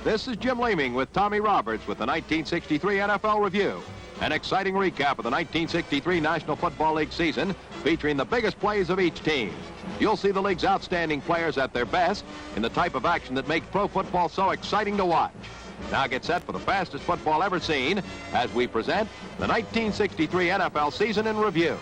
This is Jim Leeming with Tommy Roberts with the 1963 NFL Review. An exciting recap of the 1963 National Football League season featuring the biggest plays of each team. You'll see the league's outstanding players at their best in the type of action that makes pro football so exciting to watch. Now get set for the fastest football ever seen as we present the 1963 NFL season in review.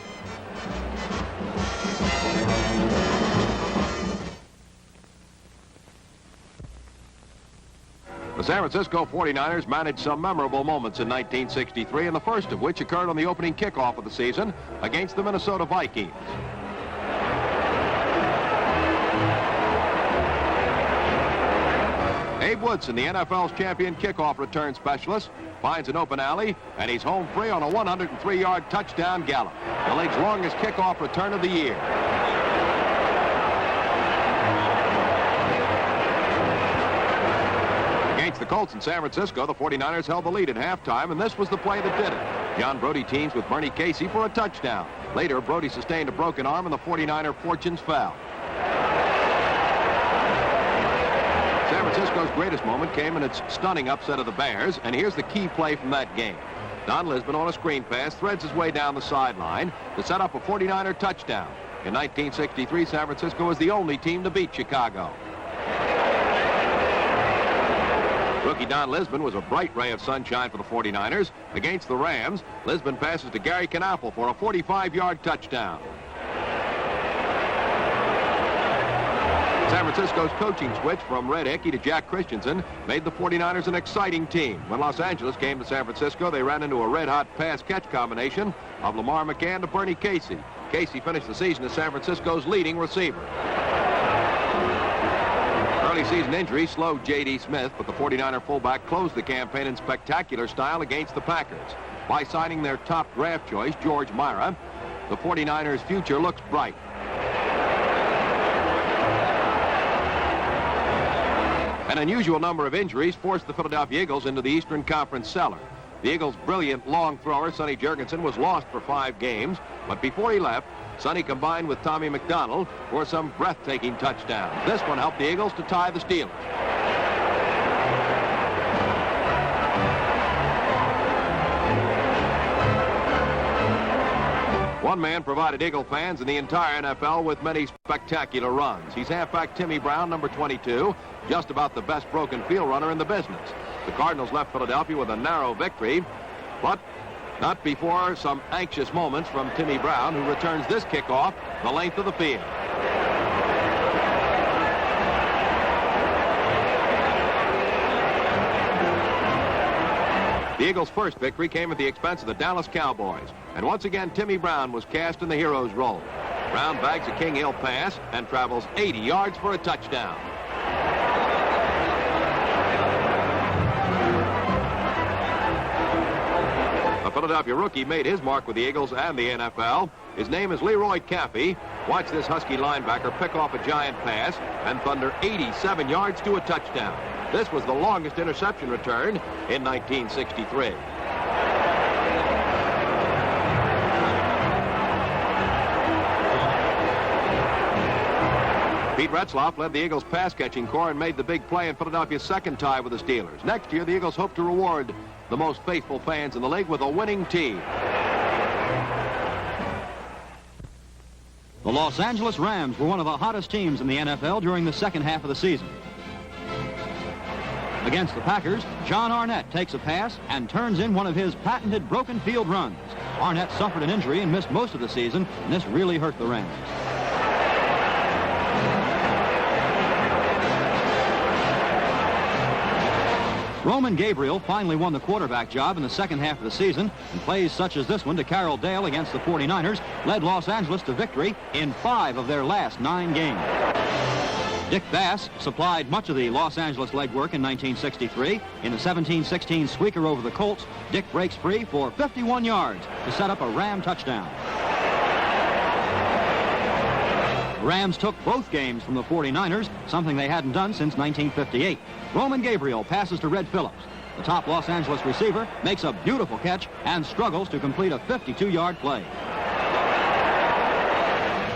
The San Francisco 49ers managed some memorable moments in 1963, and the first of which occurred on the opening kickoff of the season against the Minnesota Vikings. Abe Woodson, the NFL's champion kickoff return specialist, finds an open alley, and he's home free on a 103-yard touchdown gallop, the league's longest kickoff return of the year. Against the Colts in San Francisco, the 49ers held the lead at halftime, and this was the play that did it. John Brody teams with Bernie Casey for a touchdown. Later, Brody sustained a broken arm, and the 49er fortunes fell. San Francisco's greatest moment came in its stunning upset of the Bears, and here's the key play from that game. Don Lisbon on a screen pass threads his way down the sideline to set up a 49er touchdown. In 1963, San Francisco was the only team to beat Chicago. Rookie Don Lisbon was a bright ray of sunshine for the 49ers. Against the Rams, Lisbon passes to Gary Knappel for a 45-yard touchdown. San Francisco's coaching switch from Red Hickey to Jack Christensen made the 49ers an exciting team. When Los Angeles came to San Francisco, they ran into a red-hot pass-catch combination of Lamar McCann to Bernie Casey. Casey finished the season as San Francisco's leading receiver. Early season injury slowed J.D. Smith, but the 49er fullback closed the campaign in spectacular style against the Packers. By signing their top draft choice, George Myra, the 49ers' future looks bright. An unusual number of injuries forced the Philadelphia Eagles into the Eastern Conference cellar. The Eagles' brilliant long thrower, Sonny Jurgensen, was lost for 5 games, but before he left, Sonny combined with Tommy McDonald for some breathtaking touchdowns. This one helped the Eagles to tie the Steelers. One man provided Eagle fans in the entire NFL with many spectacular runs. He's halfback Timmy Brown, number 22, just about the best broken field runner in the business. The Cardinals left Philadelphia with a narrow victory, but not before some anxious moments from Timmy Brown, who returns this kickoff the length of the field. The Eagles' first victory came at the expense of the Dallas Cowboys, and once again Timmy Brown was cast in the hero's role. Brown bags a King Hill pass and travels 80 yards for a touchdown. A Philadelphia rookie made his mark with the Eagles and the NFL. His name is Leroy Caffey. Watch this Husky linebacker pick off a giant pass and thunder 87 yards to a touchdown. This was the longest interception return in 1963. Pete Retzloff led the Eagles' pass-catching corps and made the big play in Philadelphia's second tie with the Steelers. Next year, the Eagles hope to reward the most faithful fans in the league with a winning team. The Los Angeles Rams were one of the hottest teams in the NFL during the second half of the season. Against the Packers, John Arnett takes a pass and turns in one of his patented broken field runs. Arnett suffered an injury and missed most of the season, and this really hurt the Rams. Roman Gabriel finally won the quarterback job in the second half of the season, and plays such as this one to Carroll Dale against the 49ers led Los Angeles to victory in 5 of their last 9 games. Dick Bass supplied much of the Los Angeles legwork in 1963. In the 17-16 squeaker over the Colts, Dick breaks free for 51 yards to set up a Ram touchdown. The Rams took both games from the 49ers, something they hadn't done since 1958. Roman Gabriel passes to Red Phillips. The top Los Angeles receiver makes a beautiful catch and struggles to complete a 52-yard play.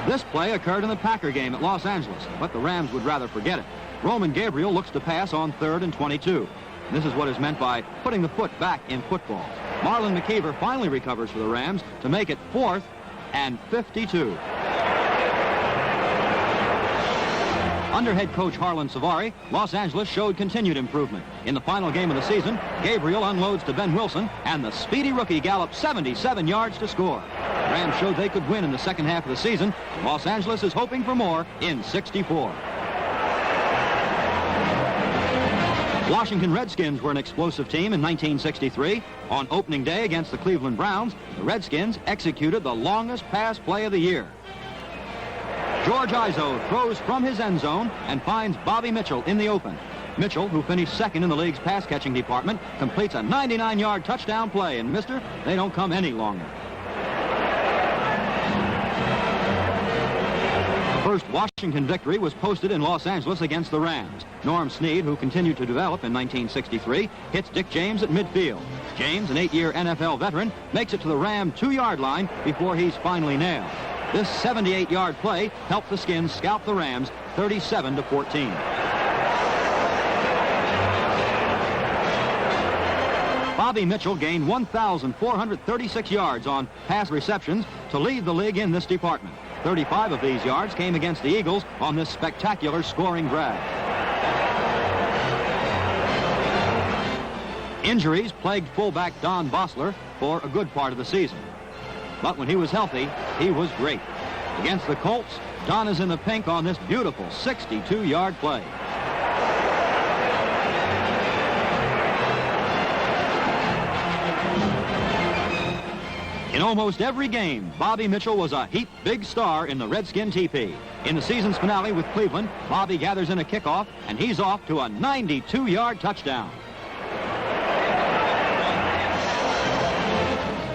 This play occurred in the Packer game at Los Angeles, but the Rams would rather forget it. Roman Gabriel looks to pass on 3rd and 22. This is what is meant by putting the foot back in football. Marlon McKeever finally recovers for the Rams to make it 4th and 52. Under head coach Harlan Savari, Los Angeles showed continued improvement. In the final game of the season, Gabriel unloads to Ben Wilson, and the speedy rookie gallops 77 yards to score. The Rams showed they could win in the second half of the season. Los Angeles is hoping for more in '64. Washington Redskins were an explosive team in 1963. On opening day against the Cleveland Browns, the Redskins executed the longest pass play of the year. George Izzo throws from his end zone and finds Bobby Mitchell in the open. Mitchell, who finished second in the league's pass-catching department, completes a 99-yard touchdown play, and mister, they don't come any longer. The first Washington victory was posted in Los Angeles against the Rams. Norm Snead, who continued to develop in 1963, hits Dick James at midfield. James, an 8-year NFL veteran, makes it to the Ram 2-yard line before he's finally nailed. This 78-yard play helped the Skins scalp the Rams 37-14. Bobby Mitchell gained 1,436 yards on pass receptions to lead the league in this department. 35 of these yards came against the Eagles on this spectacular scoring drive. Injuries plagued fullback Don Bossler for a good part of the season. But when he was healthy, he was great. Against the Colts, Don is in the pink on this beautiful 62-yard play. In almost every game, Bobby Mitchell was a heap big star in the Redskin teepee. In the season's finale with Cleveland, Bobby gathers in a kickoff, and he's off to a 92-yard touchdown.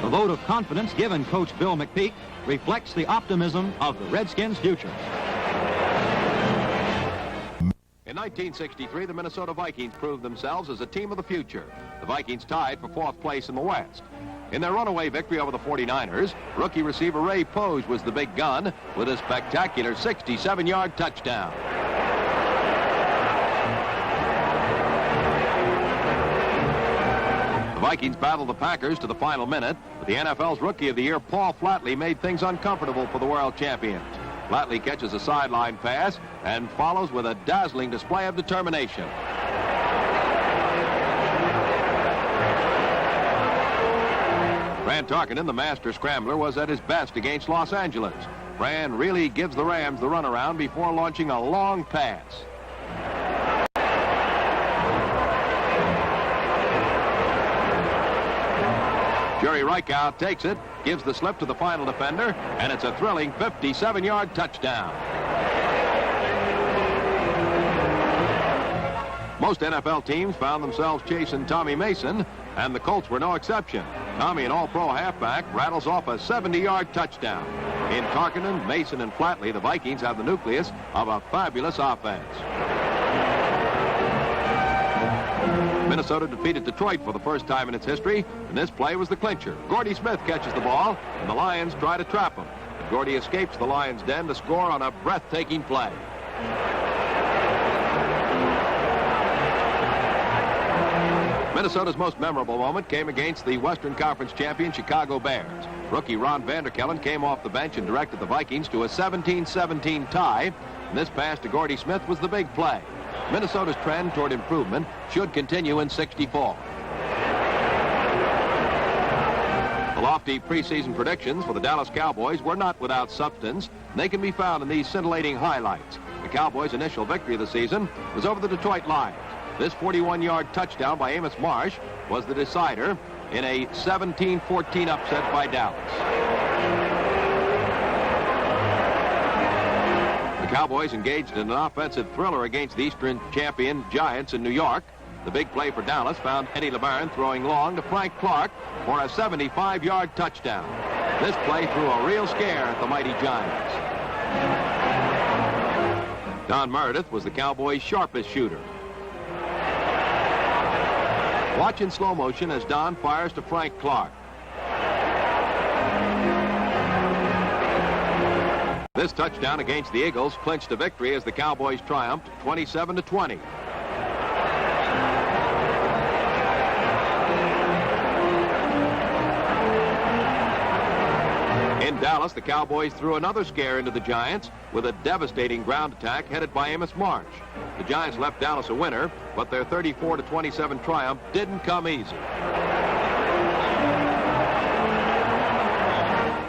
The vote of confidence given Coach Bill McPeak reflects the optimism of the Redskins' future. In 1963, the Minnesota Vikings proved themselves as a team of the future. The Vikings tied for 4th place in the West. In their runaway victory over the 49ers, rookie receiver Ray Poge was the big gun with a spectacular 67-yard touchdown. The Vikings battled the Packers to the final minute, but the NFL's Rookie of the Year, Paul Flatley, made things uncomfortable for the world champions. Flatley catches a sideline pass and follows with a dazzling display of determination. Fran Tarkenton, the master scrambler, was at his best against Los Angeles. Fran really gives the Rams the runaround before launching a long pass. Jerry Reichout takes it, gives the slip to the final defender, and it's a thrilling 57-yard touchdown. Most NFL teams found themselves chasing Tommy Mason, and the Colts were no exception. Tommy, an all-pro halfback, rattles off a 70-yard touchdown. In Tarkenton, Mason, and Flatley, the Vikings have the nucleus of a fabulous offense. Minnesota defeated Detroit for the first time in its history, and this play was the clincher. Gordy Smith catches the ball, and the Lions try to trap him. Gordy escapes the Lions' den to score on a breathtaking play. Minnesota's most memorable moment came against the Western Conference champion Chicago Bears. Rookie Ron Vanderkellen came off the bench and directed the Vikings to a 17-17 tie, and this pass to Gordy Smith was the big play. Minnesota's trend toward improvement should continue in '64. The lofty preseason predictions for the Dallas Cowboys were not without substance. They can be found in these scintillating highlights. The Cowboys' initial victory of the season was over the Detroit Lions. This 41-yard touchdown by Amos Marsh was the decider in a 17-14 upset by Dallas. The Cowboys engaged in an offensive thriller against the Eastern champion Giants in New York. The big play for Dallas found Eddie LeBaron throwing long to Frank Clark for a 75-yard touchdown. This play threw a real scare at the mighty Giants. Don Meredith was the Cowboys' sharpest shooter. Watch in slow motion as Don fires to Frank Clark. This touchdown against the Eagles clinched a victory as the Cowboys triumphed 27-20. In Dallas, the Cowboys threw another scare into the Giants with a devastating ground attack headed by Amos Marsh. The Giants left Dallas a winner, but their 34-27 triumph didn't come easy.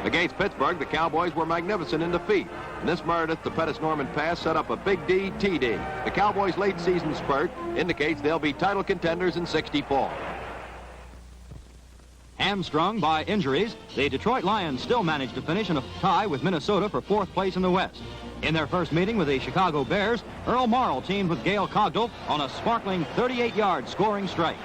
Against Pittsburgh, the Cowboys were magnificent in defeat. And this Meredith to Pettis Norman pass set up a big D TD. The Cowboys' late season spurt indicates they'll be title contenders in '64. Hamstrung by injuries, the Detroit Lions still managed to finish in a tie with Minnesota for 4th place in the West. In their first meeting with the Chicago Bears, Earl Morrall teamed with Gail Cogdell on a sparkling 38-yard scoring strike.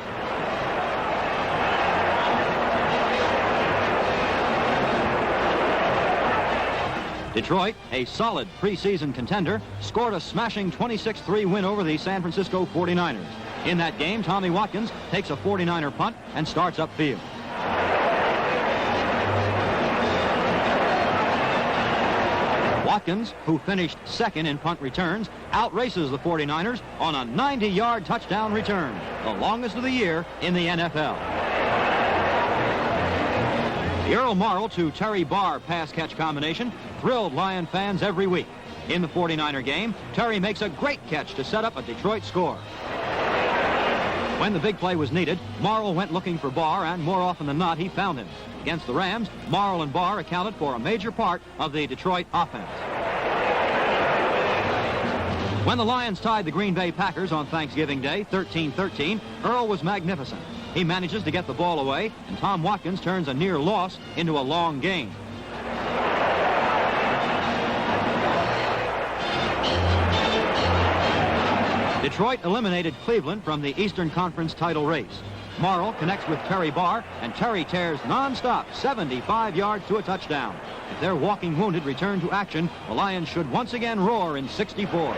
Detroit, a solid preseason contender, scored a smashing 26-3 win over the San Francisco 49ers. In that game, Tommy Watkins takes a 49er punt and starts upfield. Watkins, who finished second in punt returns, outraces the 49ers on a 90-yard touchdown return, the longest of the year in the NFL. The Earl Morrall to Terry Barr pass-catch combination thrilled Lion fans every week. In the 49er game, Terry makes a great catch to set up a Detroit score. When the big play was needed, Morrall went looking for Barr, and more often than not, he found him. Against the Rams, Morrall and Barr accounted for a major part of the Detroit offense. When the Lions tied the Green Bay Packers on Thanksgiving Day, 13-13, Earl was magnificent. He manages to get the ball away, and Tom Watkins turns a near loss into a long gain. Detroit eliminated Cleveland from the Eastern Conference title race. Morrall connects with Terry Barr, and Terry tears nonstop 75 yards to a touchdown. If their walking wounded return to action, the Lions should once again roar in '64.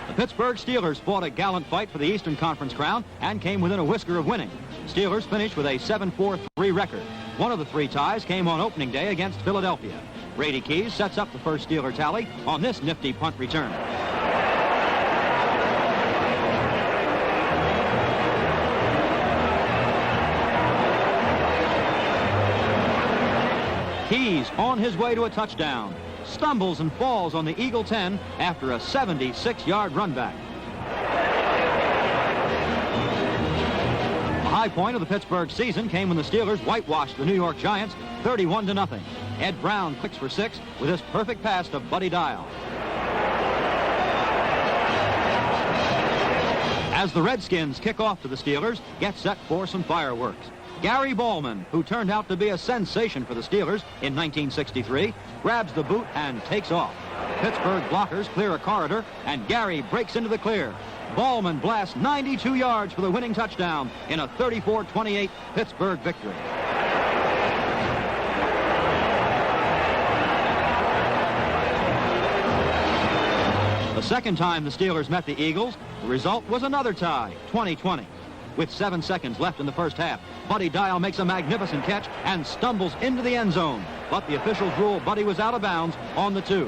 The Pittsburgh Steelers fought a gallant fight for the Eastern Conference crown and came within a whisker of winning. Steelers finished with a 7-4-3 record. One of the 3 ties came on opening day against Philadelphia. Brady Keys sets up the first Steeler tally on this nifty punt return. Keys on his way to a touchdown. Stumbles and falls on the Eagle 10 after a 76-yard run back. The high point of the Pittsburgh season came when the Steelers whitewashed the New York Giants 31-0. Ed Brown clicks for 6 with this perfect pass to Buddy Dial. As the Redskins kick off to the Steelers, get set for some fireworks. Gary Ballman, who turned out to be a sensation for the Steelers in 1963, grabs the boot and takes off. Pittsburgh blockers clear a corridor, and Gary breaks into the clear. Ballman blasts 92 yards for the winning touchdown in a 34-28 Pittsburgh victory. The second time the Steelers met the Eagles, the result was another tie, 20-20. With 7 seconds left in the first half, Buddy Dial makes a magnificent catch and stumbles into the end zone. But the officials rule Buddy was out of bounds on the 2.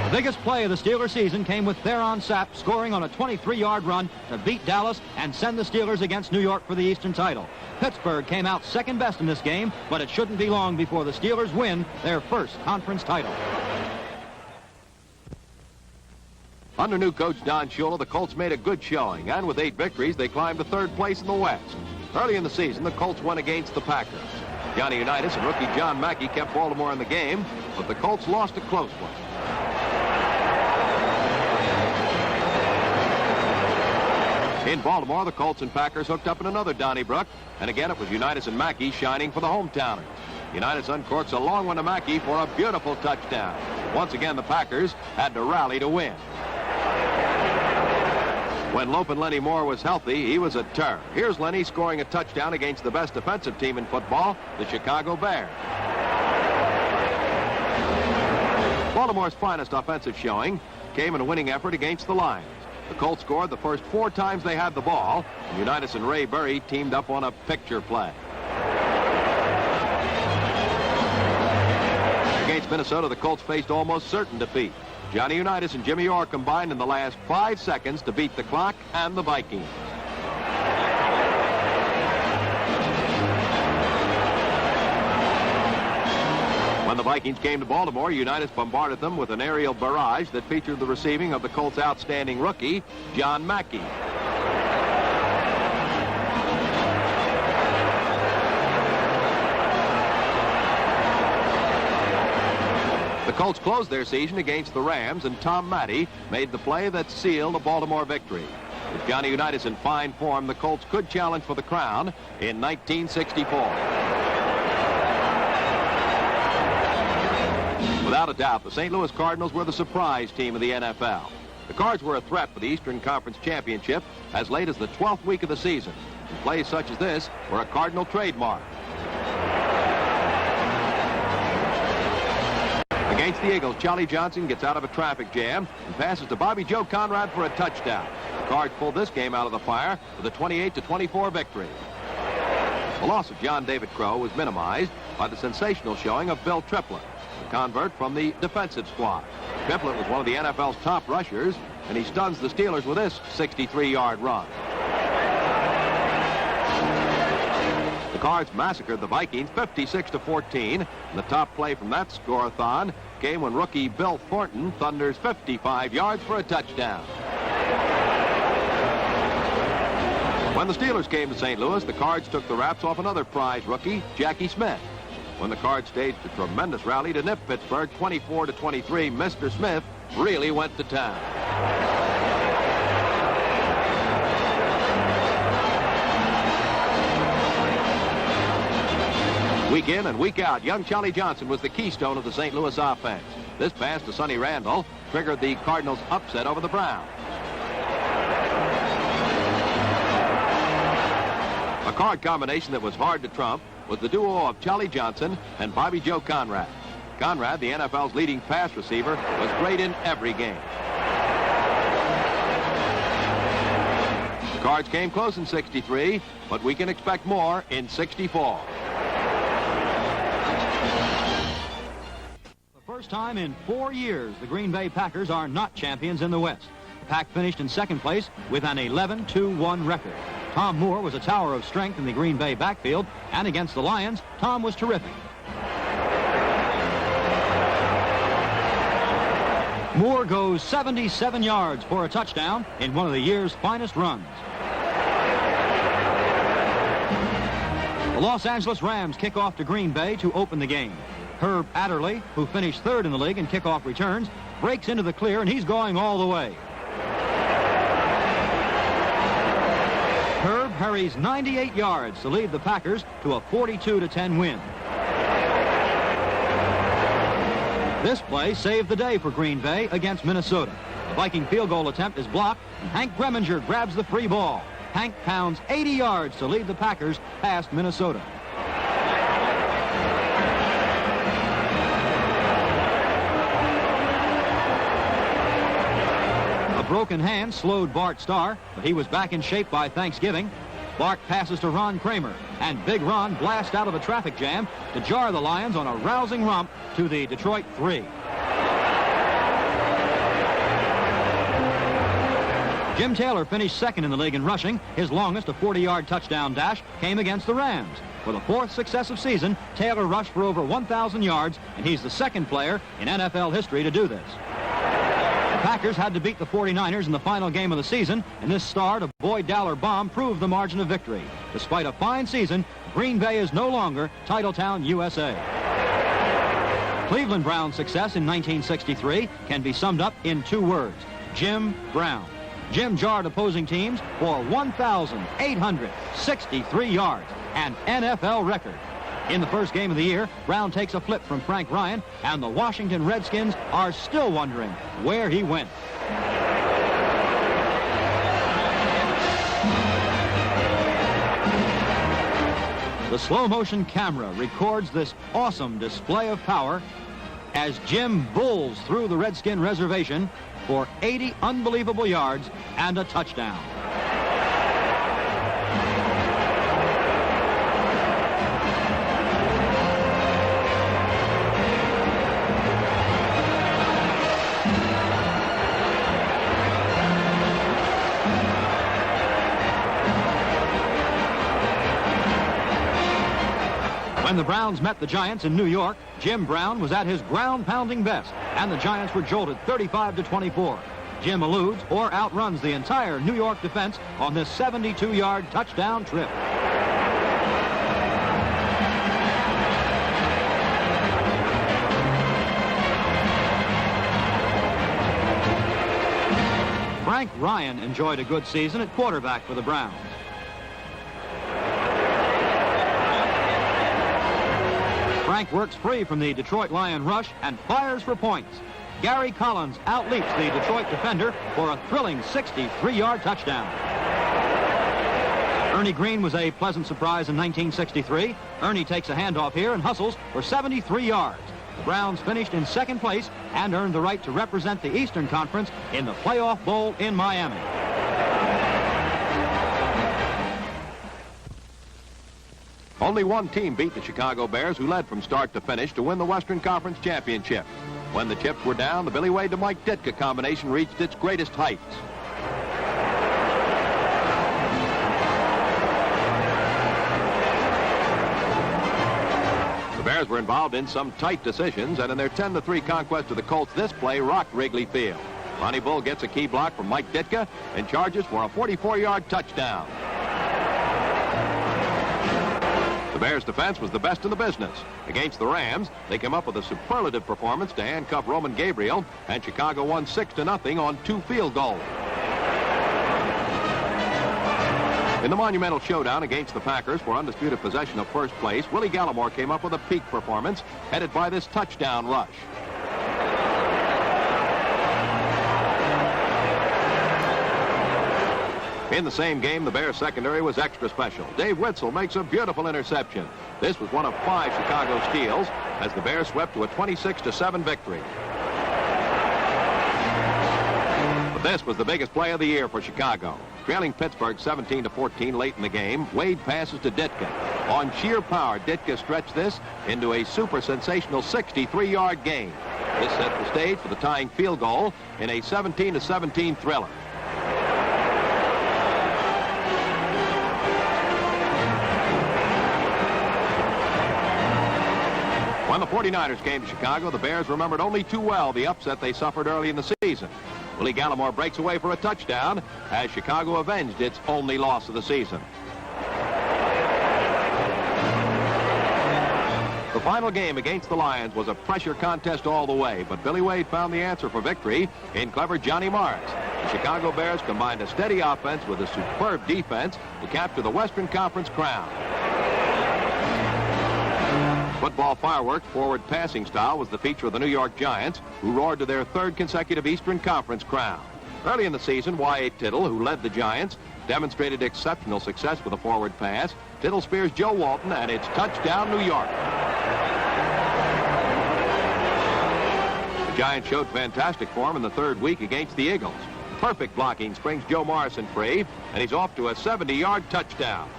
The biggest play of the Steelers season came with Theron Sapp scoring on a 23-yard run to beat Dallas and send the Steelers against New York for the Eastern title. Pittsburgh came out second best in this game, but it shouldn't be long before the Steelers win their first conference title. Under new coach Don Shula, the Colts made a good showing, and with 8 victories, they climbed to 3rd place in the West. Early in the season, the Colts won against the Packers. Johnny Unitas and rookie John Mackey kept Baltimore in the game, but the Colts lost a close one. In Baltimore, the Colts and Packers hooked up in another Donnybrook, and again it was Unitas and Mackey shining for the hometowners. Unitas uncorks a long one to Mackey for a beautiful touchdown. Once again, the Packers had to rally to win. When Lopin' Lenny Moore was healthy, he was a terror. Here's Lenny scoring a touchdown against the best defensive team in football, the Chicago Bears. Baltimore's finest offensive showing came in a winning effort against the Lions. The Colts scored the first 4 times they had the ball, and Unitas and Ray Burry teamed up on a picture play. Against Minnesota, the Colts faced almost certain defeat. Johnny Unitas and Jimmy Orr combined in the last 5 seconds to beat the clock and the Vikings. When the Vikings came to Baltimore, Unitas bombarded them with an aerial barrage that featured the receiving of the Colts' outstanding rookie, John Mackey. The Colts closed their season against the Rams, and Tom Matty made the play that sealed a Baltimore victory. With Johnny Unitas in fine form, the Colts could challenge for the crown in 1964. Without a doubt, the St. Louis Cardinals were the surprise team of the NFL. The Cards were a threat for the Eastern Conference Championship as late as the 12th week of the season. And plays such as this were a Cardinal trademark. Against the Eagles, Charlie Johnson gets out of a traffic jam and passes to Bobby Joe Conrad for a touchdown. The Cards pulled this game out of the fire with a 28-24 victory. The loss of John David Crow was minimized by the sensational showing of Bill Triplett, the convert from the defensive squad. Triplett was one of the NFL's top rushers, and he stuns the Steelers with this 63-yard run. The Cards massacred the Vikings 56-14, and the top play from that score-a-thon came when rookie Bill Thornton thunders 55 yards for a touchdown. When the Steelers came to St. Louis, the Cards took the wraps off another prize rookie, Jackie Smith. When the Cards staged a tremendous rally to nip Pittsburgh 24-23, Mr. Smith really went to town. Week in and week out, young Charlie Johnson was the keystone of the St. Louis offense. This pass to Sonny Randall triggered the Cardinals' upset over the Browns. A card combination that was hard to trump was the duo of Charlie Johnson and Bobby Joe Conrad. Conrad, the NFL's leading pass receiver, was great in every game. The Cards came close in 63, but we can expect more in 64. First time in 4 years, the Green Bay Packers are not champions in the West. The Pack finished in second place with an 11-2-1 record. Tom Moore was a tower of strength in the Green Bay backfield, and against the Lions, Tom was terrific. Moore goes 77 yards for a touchdown in one of the year's finest runs. The Los Angeles Rams kick off to Green Bay to open the game. Herb Adderley, who finished third in the league in kickoff returns, breaks into the clear, and he's going all the way. Herb hurries 98 yards to lead the Packers to a 42-10 win. This play saved the day for Green Bay against Minnesota. The Viking field goal attempt is blocked, and Hank Greminger grabs the free ball. Hank pounds 80 yards to lead the Packers past Minnesota. A broken hand slowed Bart Starr, but he was back in shape by Thanksgiving. Bart passes to Ron Kramer, and Big Ron blasts out of a traffic jam to jar the Lions on a rousing romp to the Detroit 3. Jim Taylor finished second in the league in rushing. His longest, a 40-yard touchdown dash, came against the Rams. For the fourth successive season, Taylor rushed for over 1,000 yards, and he's the second player in NFL history to do this. The Packers had to beat the 49ers in the final game of the season, and this start of Boyd Dowler bomb proved the margin of victory. Despite a fine season, Green Bay is no longer Titletown, USA. Cleveland Brown's success in 1963 can be summed up in 2 words: Jim Brown. Jim jarred opposing teams for 1,863 yards, an NFL record. In the first game of the year, Brown takes a flip from Frank Ryan, and the Washington Redskins are still wondering where he went. The slow-motion camera records this awesome display of power as Jim bulls through the Redskin reservation for 80 unbelievable yards and a touchdown. When the Browns met the Giants in New York, Jim Brown was at his ground-pounding best, and the Giants were jolted 35-24. Jim eludes or outruns the entire New York defense on this 72-yard touchdown trip. Frank Ryan enjoyed a good season at quarterback for the Browns. Frank works free from the Detroit Lion rush and fires for points. Gary Collins outleaps the Detroit defender for a thrilling 63-yard touchdown. Ernie Green was a pleasant surprise in 1963. Ernie takes a handoff here and hustles for 73 yards. The Browns finished in second place and earned the right to represent the Eastern Conference in the Playoff Bowl in Miami. Only one team beat the Chicago Bears, who led from start to finish to win the Western Conference Championship. When the chips were down, the Billy Wade to Mike Ditka combination reached its greatest heights. The Bears were involved in some tight decisions, and in their 10-3 conquest of the Colts, this play rocked Wrigley Field. Ronnie Bull gets a key block from Mike Ditka and charges for a 44-yard touchdown. The Bears' defense was the best in the business. Against the Rams, they came up with a superlative performance to handcuff Roman Gabriel, and Chicago won 6-0 on 2 field goals. In the monumental showdown against the Packers for undisputed possession of first place, Willie Gallimore came up with a peak performance headed by this touchdown rush. In the same game, the Bears secondary was extra special. Dave Witzel makes a beautiful interception. This was one of 5 Chicago steals as the Bears swept to a 26-7 victory. But this was the biggest play of the year for Chicago. Trailing Pittsburgh 17-14 late in the game, Wade passes to Ditka. On sheer power, Ditka stretched this into a super sensational 63-yard gain. This set the stage for the tying field goal in a 17-17 thriller. When the 49ers came to Chicago, the Bears remembered only too well the upset they suffered early in the season. Willie Gallimore breaks away for a touchdown as Chicago avenged its only loss of the season. The final game against the Lions was a pressure contest all the way, but Billy Wade found the answer for victory in clever Johnny Morris. The Chicago Bears combined a steady offense with a superb defense to capture the Western Conference crown. Football fireworks forward passing style was the feature of the New York Giants, who roared to their 3rd consecutive Eastern Conference crown. Early in the season, Y.A. Tittle, who led the Giants, demonstrated exceptional success with a forward pass. Tittle spears Joe Walton, and it's touchdown New York. The Giants showed fantastic form in the 3rd week against the Eagles. Perfect blocking springs Joe Morrison free, and he's off to a 70-yard touchdown.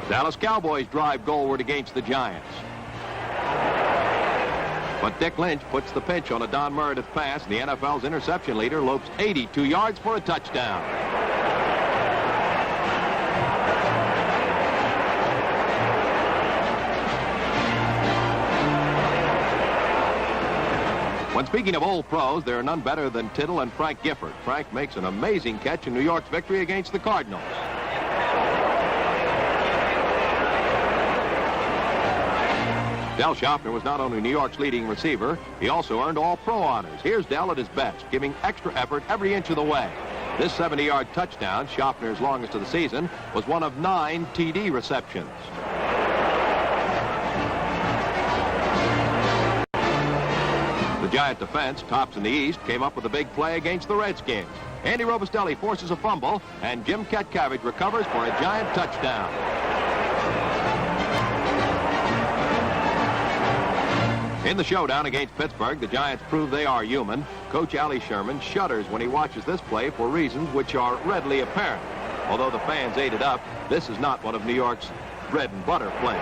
Dallas Cowboys drive goalward against the Giants. But Dick Lynch puts the pinch on a Don Meredith pass, and the NFL's interception leader lopes 82 yards for a touchdown. When speaking of old pros, there are none better than Tittle and Frank Gifford. Frank makes an amazing catch in New York's victory against the Cardinals. Del Schaffner was not only New York's leading receiver, he also earned All-Pro honors. Here's Del at his best, giving extra effort every inch of the way. This 70-yard touchdown, Schaffner's longest of the season, was one of 9 TD receptions. The Giant defense, tops in the East, came up with a big play against the Redskins. Andy Robustelli forces a fumble, and Jim Ketkavage recovers for a Giant touchdown. In the showdown against Pittsburgh, the Giants prove they are human. Coach Allie Sherman shudders when he watches this play for reasons which are readily apparent. Although the fans ate it up, this is not one of New York's bread and butter plays.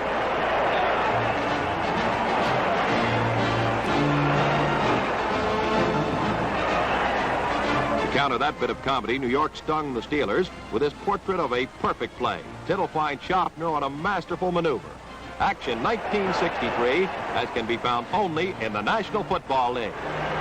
counter that bit of comedy, New York stung the Steelers with his portrait of a perfect play. Tittle finds Schaffner on a masterful maneuver. Action 1963, as can be found only in the National Football League.